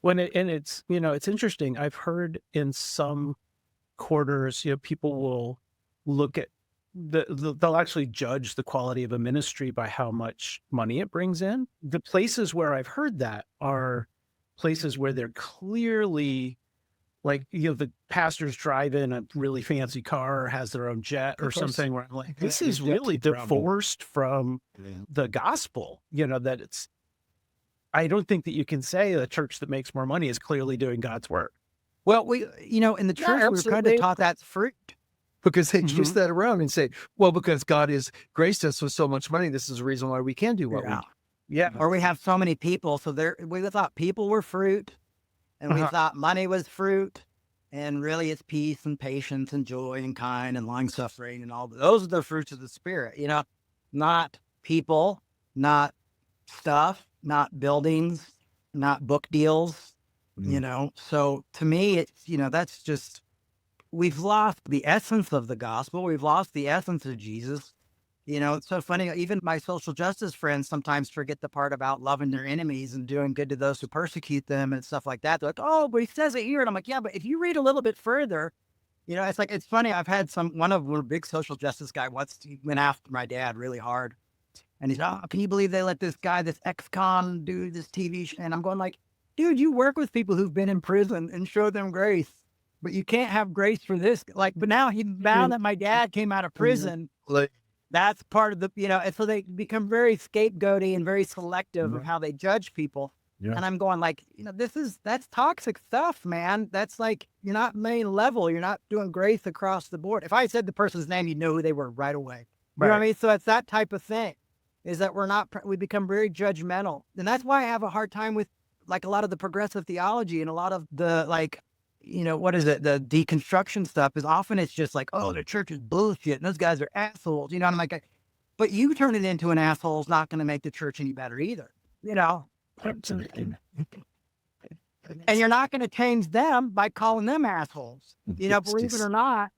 It's interesting. I've heard in some quarters, people will look at they'll actually judge the quality of a ministry by how much money it brings in. The places where I've heard that are places where they're clearly like, the pastors drive in a really fancy car or has their own jet or something, where I'm like, this is really divorced from the gospel, that I don't think that you can say a church that makes more money is clearly doing God's work. Well, in the church, we were kind of taught that's fruit. Because they twist that around and say, well, because God has graced us with so much money, this is the reason why we can do what we do. Yeah. Or we have so many people. So we thought people were fruit, and we thought money was fruit. And really it's peace and patience and joy and kind and long suffering and all. Those are the fruits of the Spirit, not people, not stuff, not buildings, not book deals, So to me, it's, that's just, we've lost the essence of the gospel. We've lost the essence of Jesus. You know, it's so funny. Even my social justice friends sometimes forget the part about loving their enemies and doing good to those who persecute them and stuff like that. They're like, oh, but he says it here. And I'm like, yeah, but if you read a little bit further, you know, it's like, it's funny. I've had one of a big social justice guy once, he went after my dad really hard. And he's, oh, can you believe they let this guy, this ex-con do this TV show? And I'm going like, dude, you work with people who've been in prison and show them grace, but you can't have grace for this. Like, but now that my dad came out of prison, Like, that's part of the, you know, and so they become very scapegoaty and very selective of how they judge people. Yeah. And I'm going like, you know, that's toxic stuff, man. That's like, you're not main level. You're not doing grace across the board. If I said the person's name, you'd know who they were right away. You know what I mean? So it's that type of thing, is that we become very judgmental. And that's why I have a hard time with like a lot of the progressive theology and a lot of the, like, you know, what is it? The deconstruction stuff is often it's just like, oh, the church is bullshit and those guys are assholes. You know, and I'm like, but you turn it into an asshole is not going to make the church any better either, you know? And you're not going to change them by calling them assholes. You know, believe it or not,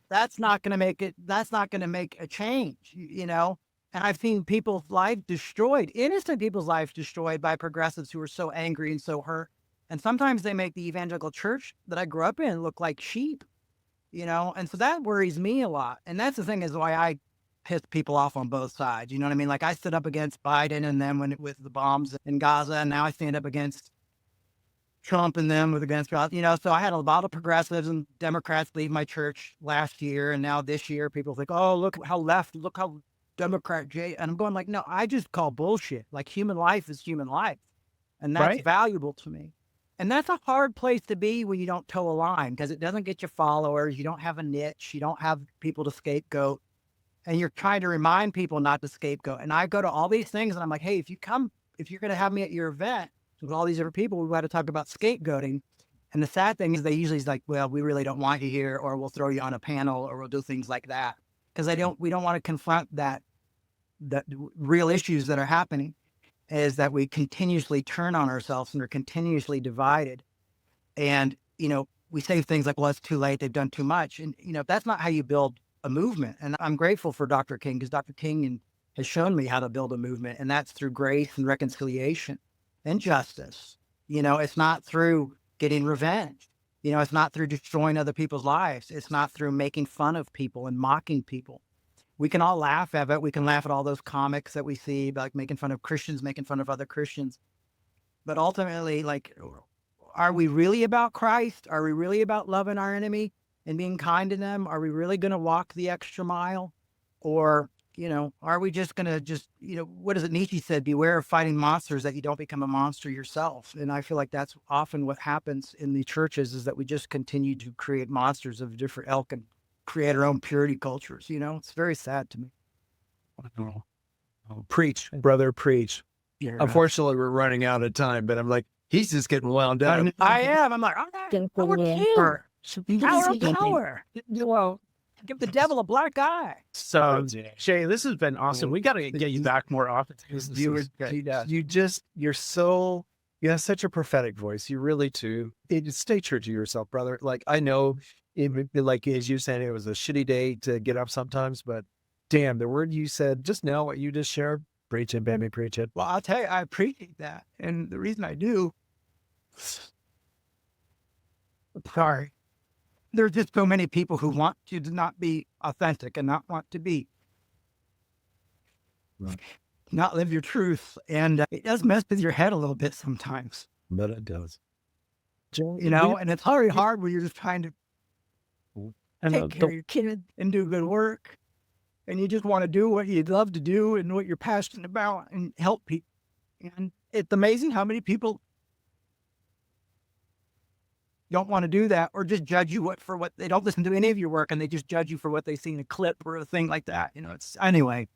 that's not going to make a change, you know? And I've seen people's lives destroyed, innocent people's lives destroyed by progressives who are so angry and so hurt. And sometimes they make the evangelical church that I grew up in look like sheep, you know? And so that worries me a lot. And that's the thing, is why I piss people off on both sides. You know what I mean? Like I stood up against Biden and them with the bombs in Gaza, and now I stand up against Trump and them against, you know? So I had a lot of progressives and Democrats leave my church last year. And now this year people think, oh, look how Democrat Jay. And I'm going like, no, I just call bullshit. Like human life is human life. And that's valuable to me. And that's a hard place to be when you don't toe a line, because it doesn't get you followers. You don't have a niche. You don't have people to scapegoat. And you're trying to remind people not to scapegoat. And I go to all these things and I'm like, hey, if you're going to have me at your event with all these different people, we've got to talk about scapegoating. And the sad thing is they usually is like, well, we really don't want you here, or we'll throw you on a panel, or we'll do things like that. Because we don't want to confront that real issues that are happening, is that we continuously turn on ourselves and are continuously divided. And, you know, we say things like, well, it's too late. They've done too much. And, you know, that's not how you build a movement. And I'm grateful for Dr. King, because Dr. King has shown me how to build a movement. And that's through grace and reconciliation and justice. You know, it's not through getting revenge. You know, it's not through destroying other people's lives. It's not through making fun of people and mocking people. We can all laugh at it. We can laugh at all those comics that we see, like making fun of Christians, making fun of other Christians. But ultimately, like, are we really about Christ? Are we really about loving our enemy and being kind to them? Are we really going to walk the extra mile? Or, you know, are we just going to you know, what is it Nietzsche said, beware of fighting monsters that you don't become a monster yourself. And I feel like that's often what happens in the churches, is that we just continue to create monsters of different ilk and create our own purity cultures. You know, it's very sad to me. Oh, preach, brother, preach. Yeah. Unfortunately, we're running out of time, but I'm like, he's just getting wound down. I am. I'm like, power. Power. Well, give the devil a black eye. So, Jay, this has been awesome. We got to get you back more often. You have such a prophetic voice. You really do. Stay true to yourself, brother. Like, I know, like as you said, it was a shitty day to get up sometimes, but damn, the word you said just now, what you just shared, preach it, baby, preach it. Well, I'll tell you, I appreciate that. And the reason I do, sorry, there's just so many people who want you to not be authentic and not want to be, not live your truth. And it does mess with your head a little bit sometimes. But it does. You know, and it's very hard when you're just trying to take care of your kid and do good work. And you just want to do what you'd love to do and what you're passionate about and help people. And it's amazing how many people don't want to do that, or just judge you for what they don't listen to any of your work, and they just judge you for what they see in a clip or a thing like that. You know, anyway,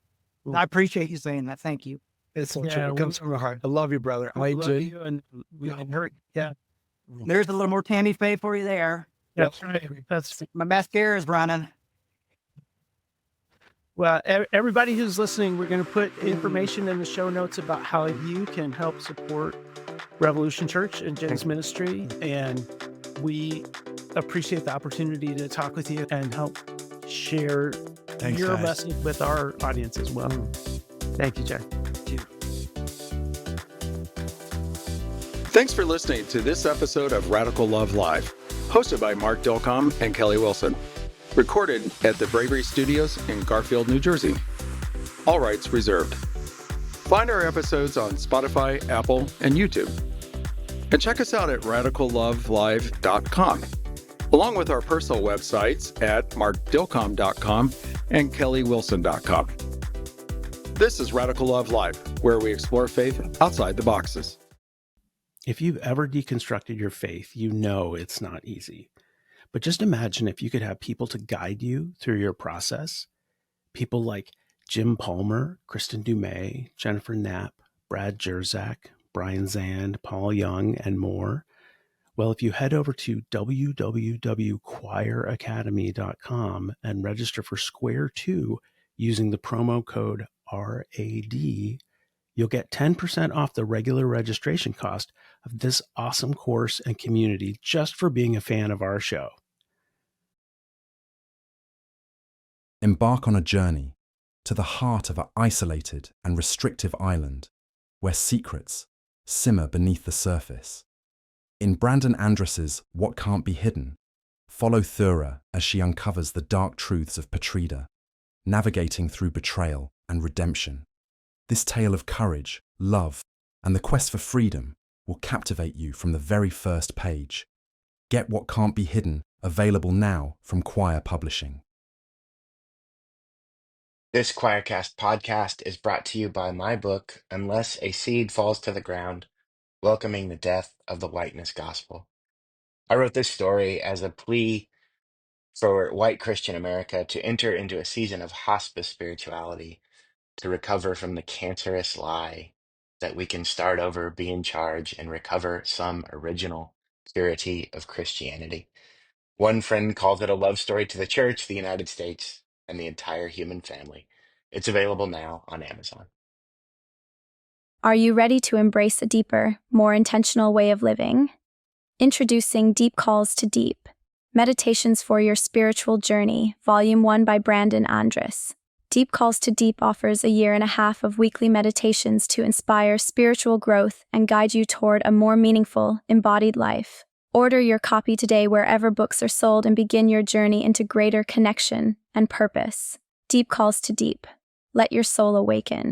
I appreciate you saying that. Thank you. It's true. It comes from the heart. I love you, brother. I love you, and yeah. There's a little more Tammy Faye for you there. That's right. That's my mascara is running. Well, everybody who's listening, we're going to put information in the show notes about how you can help support Revolution Church and Jen's ministry. And we appreciate the opportunity to talk with you and help share Thanks, your guys. message with our audience as well. Thank you, Jay. Thanks for listening to this episode of Radical Love Live, hosted by Mark Dilcom and Kelly Wilson. Recorded at the Bravery Studios in Garfield, New Jersey. All rights reserved. Find our episodes on Spotify, Apple, and YouTube. And check us out at radicallovelive.com, along with our personal websites at markdilcom.com and kellywilson.com. This is Radical Love Live, where we explore faith outside the boxes. If you've ever deconstructed your faith, you know it's not easy. But just imagine if you could have people to guide you through your process. People like Jim Palmer, Kristen Dumais, Jennifer Knapp, Brad Jerzak, Brian Zand, Paul Young, and more. Well, if you head over to www.choiracademy.com and register for Square 2 using the promo code RAD, you'll get 10% off the regular registration cost of this awesome course and community just for being a fan of our show. Embark on a journey to the heart of an isolated and restrictive island where secrets simmer beneath the surface. In Brandon Andrus's What Can't Be Hidden, follow Thura as she uncovers the dark truths of Patrida, navigating through betrayal and redemption. This tale of courage, love, and the quest for freedom will captivate you from the very first page. Get What Can't Be Hidden available now from Choir Publishing. This Choircast podcast is brought to you by my book, Unless a Seed Falls to the Ground, Welcoming the Death of the Whiteness Gospel. I wrote this story as a plea for white Christian America to enter into a season of hospice spirituality, to recover from the cancerous lie that we can start over, be in charge, and recover some original purity of Christianity. One friend calls it a love story to the church, the United States, and the entire human family. It's available now on Amazon. Are you ready to embrace a deeper, more intentional way of living? Introducing Deep Calls to Deep, Meditations for Your Spiritual Journey, Volume 1 by Brandon Andrus. Deep Calls to Deep offers a 1.5 years of weekly meditations to inspire spiritual growth and guide you toward a more meaningful, embodied life. Order your copy today wherever books are sold and begin your journey into greater connection and purpose. Deep Calls to Deep. Let your soul awaken.